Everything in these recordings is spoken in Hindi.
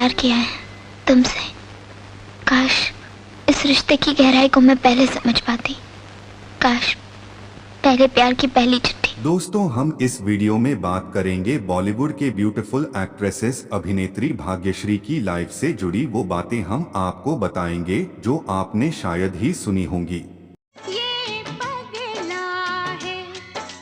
प्यार किया है तुमसे। काश इस रिश्ते की गहराई को मैं पहले समझ पाती। काश पहले प्यार की पहली चिट्ठी। दोस्तों, हम इस वीडियो में बात करेंगे बॉलीवुड के ब्यूटीफुल एक्ट्रेसेस अभिनेत्री भाग्यश्री की लाइफ से जुड़ी वो बातें हम आपको बताएंगे जो आपने शायद ही सुनी होंगी। ये पगला है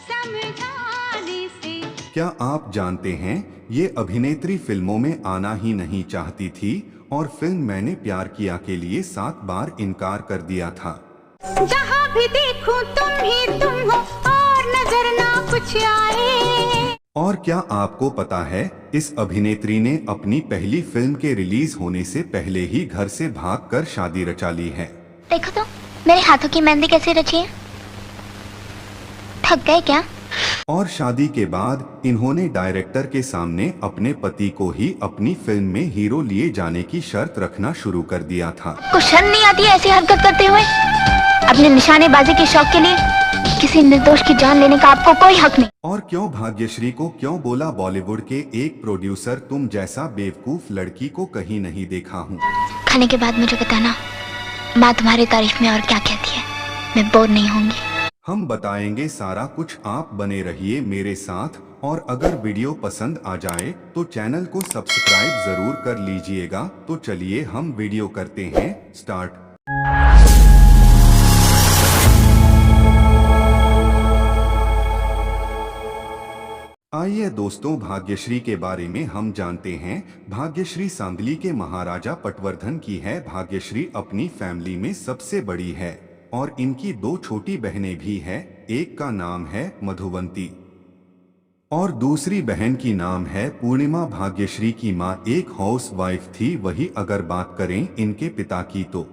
समझाने से। क्या आप जानते हैं, ये अभिनेत्री फिल्मों में आना ही नहीं चाहती थी और फिल्म मैंने प्यार किया के लिए 7 बार इनकार कर दिया था। जहाँ भी देखूं तुम ही तुम हो और नजर ना कुछ आए। और क्या आपको पता है, इस अभिनेत्री ने अपनी पहली फिल्म के रिलीज होने से पहले ही घर से भागकर शादी रचा ली है। देखो तो मेरे हाथों की मेहंदी कैसे रची है। थक गए क्या? और शादी के बाद इन्होंने डायरेक्टर के सामने अपने पति को ही अपनी फिल्म में हीरो लिए जाने की शर्त रखना शुरू कर दिया था। कुछ शर्म नहीं आती ऐसी हरकत करते हुए? अपने निशानेबाजी के शौक के लिए किसी निर्दोष की जान लेने का आपको कोई हक नहीं। और क्यों भाग्यश्री को क्यों बोला बॉलीवुड के एक प्रोड्यूसर, तुम जैसा बेवकूफ लड़की को कहीं नहीं देखा हूँ। खाने के बाद मुझे बताना माँ तुम्हारी तारीफ में और क्या कहती है। मैं बोर नहीं होंगी। हम बताएंगे सारा कुछ, आप बने रहिए मेरे साथ। और अगर वीडियो पसंद आ जाए तो चैनल को सब्सक्राइब जरूर कर लीजिएगा। तो चलिए हम वीडियो करते हैं स्टार्ट। आइए दोस्तों, भाग्यश्री के बारे में हम जानते हैं। भाग्यश्री सांगली के महाराजा पटवर्धन की है। भाग्यश्री अपनी फैमिली में सबसे बड़ी है और इनकी 2 छोटी बहनें भी हैं। एक का नाम है मधुवंती और दूसरी बहन की नाम है पूर्णिमा। भाग्यश्री की माँ एक हाउस वाइफ थी। वही अगर बात करें इनके पिता की तो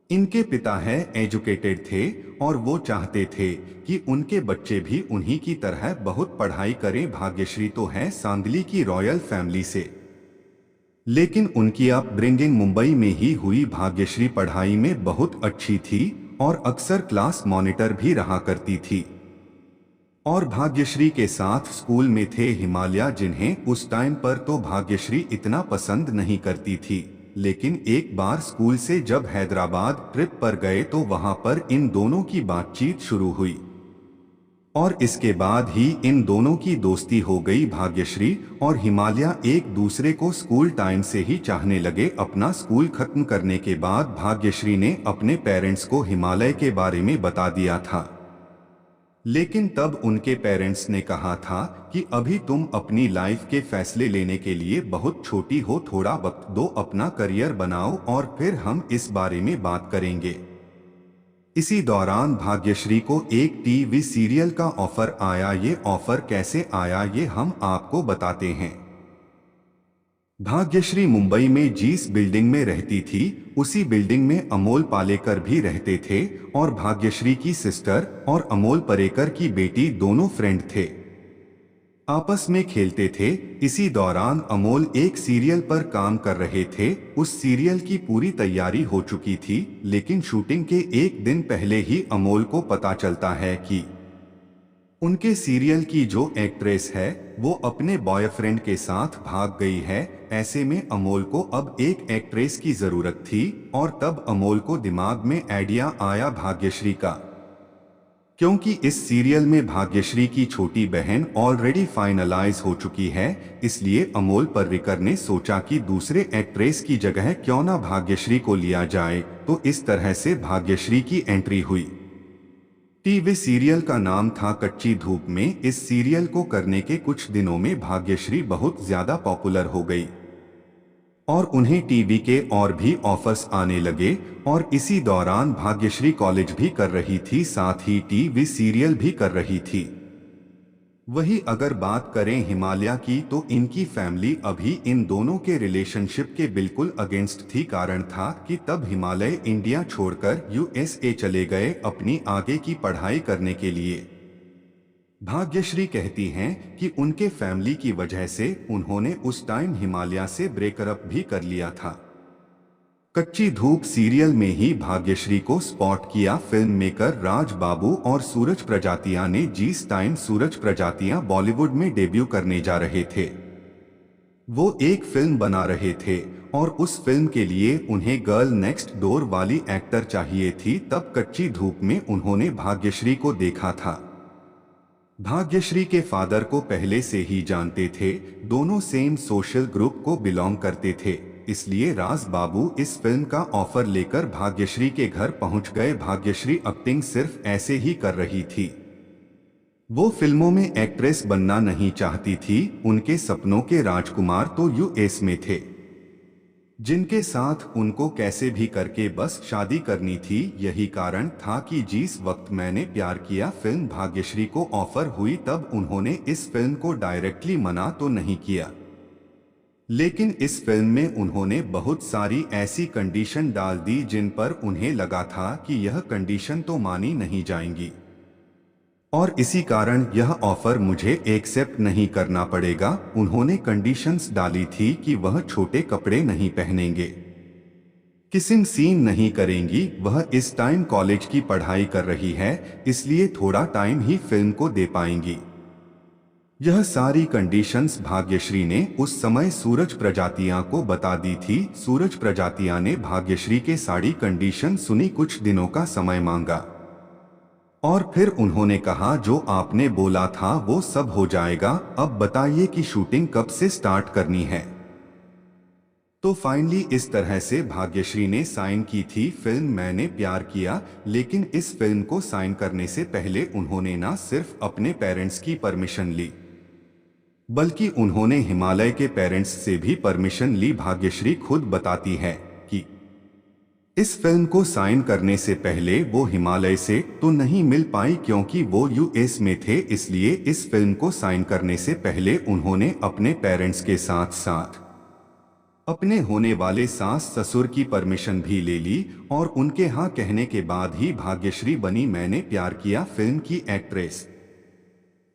इनके पिता है एजुकेटेड थे और वो चाहते थे कि उनके बच्चे भी उन्हीं की तरह बहुत पढ़ाई करें। भाग्यश्री तो है सांगली की रॉयल फैमिली से, लेकिन उनकी अपब्रिंगिंग मुंबई में ही हुई। भाग्यश्री पढ़ाई में बहुत अच्छी थी और अक्सर क्लास मॉनिटर भी रहा करती थी। और भाग्यश्री के साथ स्कूल में थे हिमालय, जिन्हें उस टाइम पर तो भाग्यश्री इतना पसंद नहीं करती थी। लेकिन एक बार स्कूल से जब हैदराबाद ट्रिप पर गए तो वहां पर इन दोनों की बातचीत शुरू हुई और इसके बाद ही इन दोनों की दोस्ती हो गई। भाग्यश्री और हिमालय एक दूसरे को स्कूल टाइम से ही चाहने लगे। अपना स्कूल खत्म करने के बाद भाग्यश्री ने अपने पेरेंट्स को हिमालय के बारे में बता दिया था, लेकिन तब उनके पेरेंट्स ने कहा था कि अभी तुम अपनी लाइफ के फैसले लेने के लिए बहुत छोटी हो, थोड़ा वक्त दो, अपना करियर बनाओ और फिर हम इस बारे में बात करेंगे। इसी दौरान भाग्यश्री को एक टीवी सीरियल का ऑफर आया। ये ऑफर कैसे आया ये हम आपको बताते हैं। भाग्यश्री मुंबई में जिस बिल्डिंग में रहती थी उसी बिल्डिंग में अमोल पालेकर भी रहते थे और भाग्यश्री की सिस्टर और अमोल पालेकर की बेटी दोनों फ्रेंड थे, आपस में खेलते थे। इसी दौरान अमोल एक सीरियल पर काम कर रहे थे। उस सीरियल की पूरी तैयारी हो चुकी थी, लेकिन शूटिंग के एक दिन पहले ही अमोल को पता चलता है कि उनके सीरियल की जो एक्ट्रेस है वो अपने बॉयफ्रेंड के साथ भाग गई है। ऐसे में अमोल को अब एक एक्ट्रेस की जरूरत थी और तब अमोल को दिमाग में आइडिया आया भाग्यश्री का, क्योंकि इस सीरियल में भाग्यश्री की छोटी बहन ऑलरेडी फाइनलाइज हो चुकी है। इसलिए अमोल पर्रिकर ने सोचा कि दूसरे एक्ट्रेस की जगह क्यों ना भाग्यश्री को लिया जाए। तो इस तरह से भाग्यश्री की एंट्री हुई। टीवी सीरियल का नाम था कच्ची धूप में। इस सीरियल को करने के कुछ दिनों में भाग्यश्री बहुत ज्यादा पॉपुलर हो गई और उन्हें टीवी के और भी ऑफर्स आने लगे। और इसी दौरान भाग्यश्री कॉलेज भी कर रही थी, साथ ही टीवी सीरियल भी कर रही थी। वही अगर बात करें हिमालय की तो इनकी फैमिली अभी इन दोनों के रिलेशनशिप के बिल्कुल अगेंस्ट थी। कारण था कि तब हिमालय इंडिया छोड़कर यूएसए चले गए अपनी आगे की पढ़ाई करने के लिए। भाग्यश्री कहती हैं कि उनके फैमिली की वजह से उन्होंने उस टाइम हिमालय से ब्रेकअप भी कर लिया था। कच्ची धूप सीरियल में ही भाग्यश्री को स्पॉट किया फिल्म मेकर राज बाबू और सूरज प्रजातिया ने। जिस टाइम सूरज प्रजातिया बॉलीवुड में डेब्यू करने जा रहे थे, वो एक फिल्म बना रहे थे और उस फिल्म के लिए उन्हें गर्ल नेक्स्ट डोर वाली एक्टर चाहिए थी। तब कच्ची धूप में उन्होंने भाग्यश्री को देखा था। भाग्यश्री के फादर को पहले से ही जानते थे, दोनों सेम सोशल ग्रुप को बिलोंग करते थे, इसलिए राज बाबू इस फिल्म का ऑफर लेकर भाग्यश्री के घर पहुंच गए। भाग्यश्री एक्टिंग सिर्फ ऐसे ही कर रही थी, वो फिल्मों में एक्ट्रेस बनना नहीं चाहती थी। उनके सपनों के राजकुमार तो यूएस में थे, जिनके साथ उनको कैसे भी करके बस शादी करनी थी। यही कारण था कि जिस वक्त मैंने प्यार किया फिल्म भाग्यश्री को ऑफर हुई, तब उन्होंने इस फिल्म को डायरेक्टली मना तो नहीं किया, लेकिन इस फिल्म में उन्होंने बहुत सारी ऐसी कंडीशन डाल दी जिन पर उन्हें लगा था कि यह कंडीशन तो मानी नहीं जाएंगी, और इसी कारण यह ऑफर मुझे एक्सेप्ट नहीं करना पड़ेगा। उन्होंने कंडीशंस डाली थी कि वह छोटे कपड़े नहीं पहनेंगे, किसिंग सीन नहीं करेंगी, वह इस टाइम कॉलेज की पढ़ाई कर रही है, इसलिए थोड़ा टाइम ही फिल्म को दे पाएंगी। यह सारी कंडीशंस भाग्यश्री ने उस समय सूरज प्रजातिया को बता दी थी। सूरज प्रजातिया ने भाग्यश्री के सारी कंडीशन सुनी, कुछ दिनों का समय मांगा और फिर उन्होंने कहा, जो आपने बोला था वो सब हो जाएगा, अब बताइए कि शूटिंग कब से स्टार्ट करनी है। तो फाइनली इस तरह से भाग्यश्री ने साइन की थी फिल्म मैंने प्यार किया। लेकिन इस फिल्म को साइन करने से पहले उन्होंने ना सिर्फ अपने पेरेंट्स की परमिशन ली, बल्कि उन्होंने हिमालय के पेरेंट्स से भी परमिशन ली। भाग्यश्री खुद बताती है कि इस फिल्म को साइन करने से पहले वो हिमालय से तो नहीं मिल पाई क्योंकि वो यूएस में थे, इसलिए इस फिल्म को साइन करने से पहले उन्होंने अपने पेरेंट्स के साथ साथ अपने होने वाले सास ससुर की परमिशन भी ले ली, और उनके हाँ कहने के बाद ही भाग्यश्री बनी मैंने प्यार किया फिल्म की एक्ट्रेस।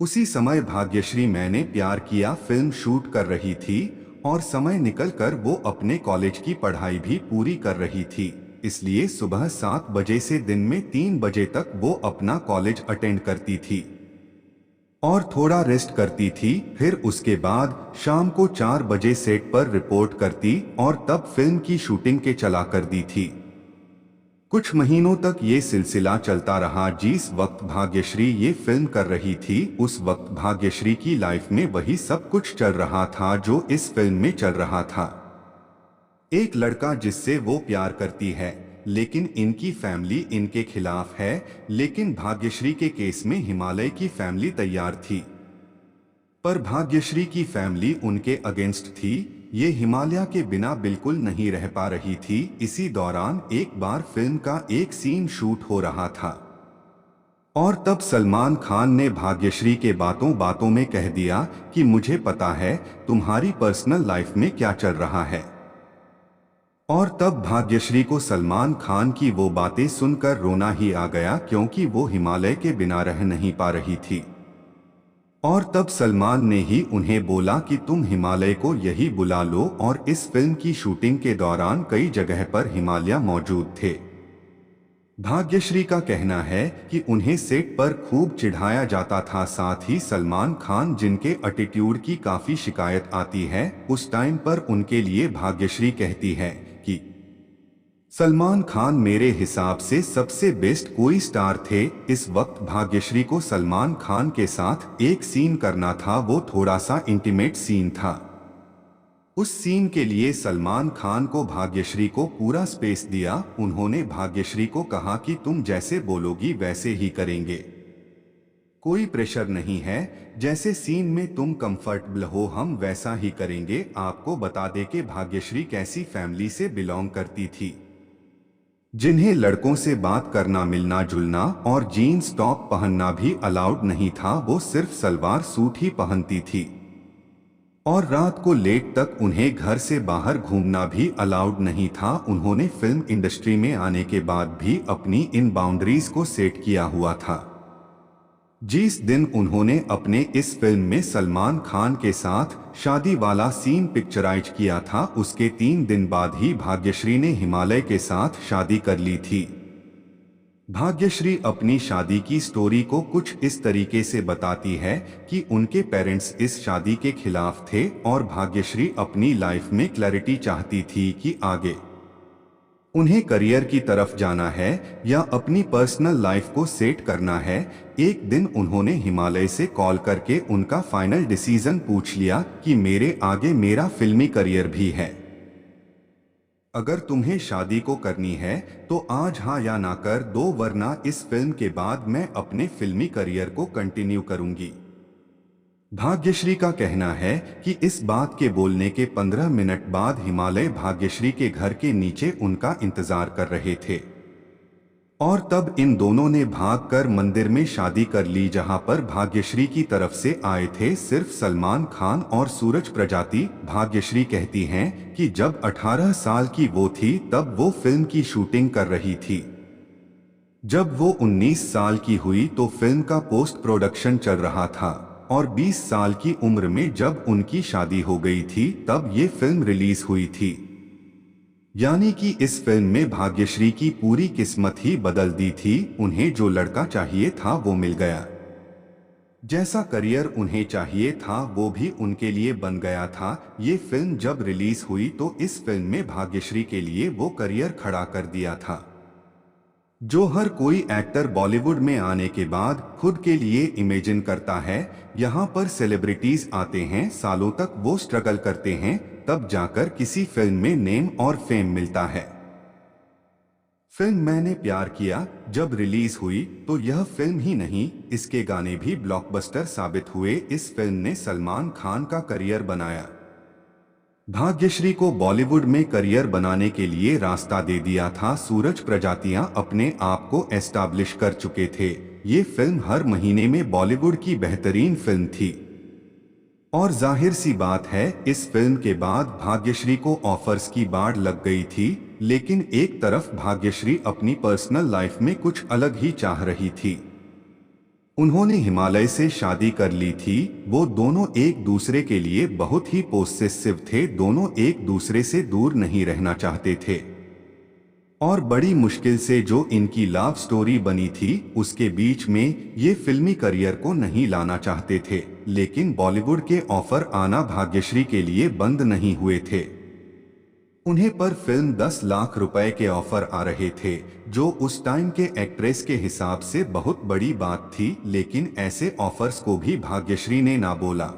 उसी समय भाग्यश्री मैंने प्यार किया फिल्म शूट कर रही थी और समय निकलकर वो अपने कॉलेज की पढ़ाई भी पूरी कर रही थी, इसलिए सुबह 7 बजे से दिन में 3 बजे तक वो अपना कॉलेज अटेंड करती थी और थोड़ा रेस्ट करती थी। फिर उसके बाद शाम को 4 बजे सेट पर रिपोर्ट करती और तब फिल्म की शूटिंग के चला कर दी थी। कुछ महीनों तक ये सिलसिला चलता रहा। जिस वक्त भाग्यश्री ये फिल्म कर रही थी उस वक्त भाग्यश्री की लाइफ में वही सब कुछ चल रहा था जो इस फिल्म में चल रहा था। एक लड़का जिससे वो प्यार करती है, लेकिन इनकी फैमिली इनके खिलाफ है, लेकिन भाग्यश्री के केस में हिमालय की फैमिली तैयार थी, पर भाग्यश्री की फैमिली उनके अगेंस्ट थी। ये हिमालय के बिना बिल्कुल नहीं रह पा रही थी। इसी दौरान एक बार फिल्म का एक सीन शूट हो रहा था और तब सलमान खान ने भाग्यश्री के बातों बातों में कह दिया कि मुझे पता है तुम्हारी पर्सनल लाइफ में क्या चल रहा है, और तब भाग्यश्री को सलमान खान की वो बातें सुनकर रोना ही आ गया क्योंकि वो हिमालय के बिना रह नहीं पा रही थी। और तब सलमान ने ही उन्हें बोला कि तुम हिमालय को यही बुला लो, और इस फिल्म की शूटिंग के दौरान कई जगह पर हिमालय मौजूद थे। भाग्यश्री का कहना है कि उन्हें सेट पर खूब चिढ़ाया जाता था, साथ ही सलमान खान जिनके एटीट्यूड की काफी शिकायत आती है, उस टाइम पर उनके लिए भाग्यश्री कहती है कि सलमान खान मेरे हिसाब से सबसे बेस्ट कोई स्टार थे। इस वक्त भाग्यश्री को सलमान खान के साथ एक सीन करना था, वो थोड़ा सा इंटीमेट सीन था। उस सीन के लिए सलमान खान को भाग्यश्री को पूरा स्पेस दिया। उन्होंने भाग्यश्री को कहा कि तुम जैसे बोलोगी वैसे ही करेंगे, कोई प्रेशर नहीं है, जैसे सीन में तुम कंफर्टेबल हो हम वैसा ही करेंगे। आपको बता दें कि भाग्यश्री कैसी फैमिली से बिलोंग करती थी, जिन्हें लड़कों से बात करना, मिलना जुलना और जीन्स टॉप पहनना भी अलाउड नहीं था। वो सिर्फ सलवार सूट ही पहनती थी और रात को लेट तक उन्हें घर से बाहर घूमना भी अलाउड नहीं था। उन्होंने फिल्म इंडस्ट्री में आने के बाद भी अपनी इन बाउंड्रीज को सेट किया हुआ था। जिस दिन उन्होंने अपने इस फिल्म में सलमान खान के साथ शादी वाला सीन पिक्चराइज किया था, उसके 3 दिन बाद ही भाग्यश्री ने हिमालय के साथ शादी कर ली थी। भाग्यश्री अपनी शादी की स्टोरी को कुछ इस तरीके से बताती है कि उनके पेरेंट्स इस शादी के खिलाफ थे और भाग्यश्री अपनी लाइफ में क्लैरिटी चाहती थी कि आगे उन्हें करियर की तरफ जाना है या अपनी पर्सनल लाइफ को सेट करना है। एक दिन उन्होंने हिमालय से कॉल करके उनका फाइनल डिसीजन पूछ लिया कि मेरे आगे मेरा फिल्मी करियर भी है। अगर तुम्हें शादी को करनी है तो आज हाँ या ना कर दो, वरना इस फिल्म के बाद मैं अपने फिल्मी करियर को कंटिन्यू करूंगी। भाग्यश्री का कहना है कि इस बात के बोलने के 15 मिनट बाद हिमालय भाग्यश्री के घर के नीचे उनका इंतजार कर रहे थे और तब इन दोनों ने भागकर मंदिर में शादी कर ली, जहां पर भाग्यश्री की तरफ से आए थे सिर्फ सलमान खान और सूरज प्रजाति। भाग्यश्री कहती हैं कि जब 18 साल की वो थी तब वो फिल्म की शूटिंग कर रही थी। जब वो 19 साल की हुई तो फिल्म का पोस्ट प्रोडक्शन चल रहा था और 20 साल की उम्र में जब उनकी शादी हो गई थी तब ये फिल्म रिलीज हुई थी। यानी कि इस फिल्म में भाग्यश्री की पूरी किस्मत ही बदल दी थी। उन्हें जो लड़का चाहिए था वो मिल गया, जैसा करियर उन्हें चाहिए था वो भी उनके लिए बन गया था। ये फिल्म जब रिलीज हुई तो इस फिल्म में भाग्यश्री के लिए वो करियर खड़ा कर दिया था जो हर कोई एक्टर बॉलीवुड में आने के बाद खुद के लिए इमेजिन करता है। यहाँ पर सेलिब्रिटीज आते हैं, सालों तक वो स्ट्रगल करते हैं, तब जाकर किसी फिल्म में नेम और फेम मिलता है। फिल्म मैंने प्यार किया जब रिलीज हुई तो यह फिल्म ही नहीं, इसके गाने भी ब्लॉकबस्टर साबित हुए। इस फिल्म ने सलमान खान का करियर बनाया। भाग्यश्री को बॉलीवुड में करियर बनाने के लिए रास्ता दे दिया था। सूरज प्रजातियां अपने आप को एस्टैब्लिश कर चुके थे। ये फिल्म हर महीने में बॉलीवुड की बेहतरीन फिल्म थी और जाहिर सी बात है इस फिल्म के बाद भाग्यश्री को ऑफर्स की बाढ़ लग गई थी। लेकिन एक तरफ भाग्यश्री अपनी पर्सनल लाइफ में कुछ अलग ही चाह रही थी। उन्होंने हिमालय से शादी कर ली थी। वो दोनों एक दूसरे के लिए बहुत ही पोसेसिव थे, दोनों एक दूसरे से दूर नहीं रहना चाहते थे और बड़ी मुश्किल से जो इनकी लव स्टोरी बनी थी उसके बीच में ये फिल्मी करियर को नहीं लाना चाहते थे। लेकिन बॉलीवुड के ऑफर आना भाग्यश्री के लिए बंद नहीं हुए थे। उन्हें पर फिल्म 10 लाख रुपए के ऑफर आ रहे थे जो उस टाइम के एक्ट्रेस के हिसाब से बहुत बड़ी बात थी। लेकिन ऐसे ऑफर्स को भी भाग्यश्री ने ना बोला।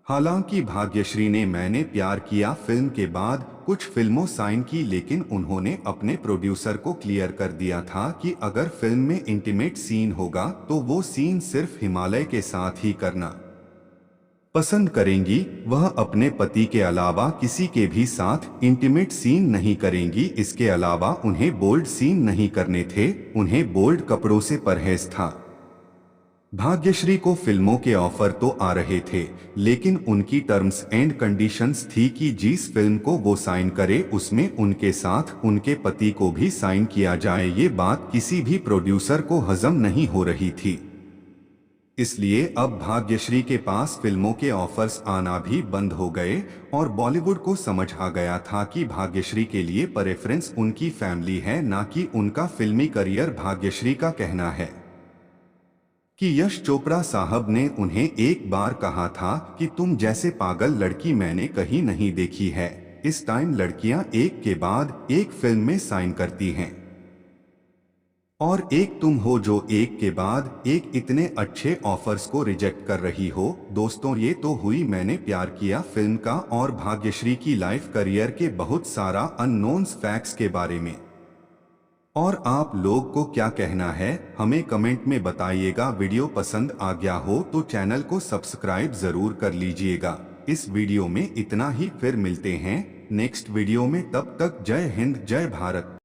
हालांकि भाग्यश्री ने मैंने प्यार किया फिल्म के बाद कुछ फिल्मों साइन की, लेकिन उन्होंने अपने प्रोड्यूसर को क्लियर कर दिया था कि अगर फिल्म में इंटीमेट सीन होगा तो वो सीन सिर्फ हिमालय के साथ ही करना पसंद करेंगी। वह अपने पति के अलावा किसी के भी साथ इंटीमेट सीन नहीं करेंगी। इसके अलावा उन्हें बोल्ड सीन नहीं करने थे, उन्हें बोल्ड कपड़ों से परहेज था। भाग्यश्री को फिल्मों के ऑफर तो आ रहे थे लेकिन उनकी टर्म्स एंड कंडीशंस थी कि जिस फिल्म को वो साइन करे उसमें उनके साथ उनके पति को भी साइन किया जाए। ये बात किसी भी प्रोड्यूसर को हजम नहीं हो रही थी। इसलिए अब भाग्यश्री के पास फिल्मों के ऑफर्स आना भी बंद हो गए और बॉलीवुड को समझ आ गया था कि भाग्यश्री के लिए प्रेफरेंस उनकी फैमिली है, ना कि उनका फिल्मी करियर। भाग्यश्री का कहना है कि यश चोपड़ा साहब ने उन्हें एक बार कहा था कि तुम जैसे पागल लड़की मैंने कहीं नहीं देखी है। इस टाइम लड़कियां एक के बाद एक फिल्म में साइन करती हैं और एक तुम हो जो एक के बाद एक इतने अच्छे ऑफर्स को रिजेक्ट कर रही हो। दोस्तों, ये तो हुई मैंने प्यार किया फिल्म का और भाग्यश्री की लाइफ करियर के बहुत सारा अननोन्स फैक्ट्स के बारे में। और आप लोग को क्या कहना है हमें कमेंट में बताइएगा। वीडियो पसंद आ गया हो तो चैनल को सब्सक्राइब जरूर कर लीजिएगा। इस वीडियो में इतना ही, फिर मिलते हैं नेक्स्ट वीडियो में। तब तक जय हिंद, जय भारत।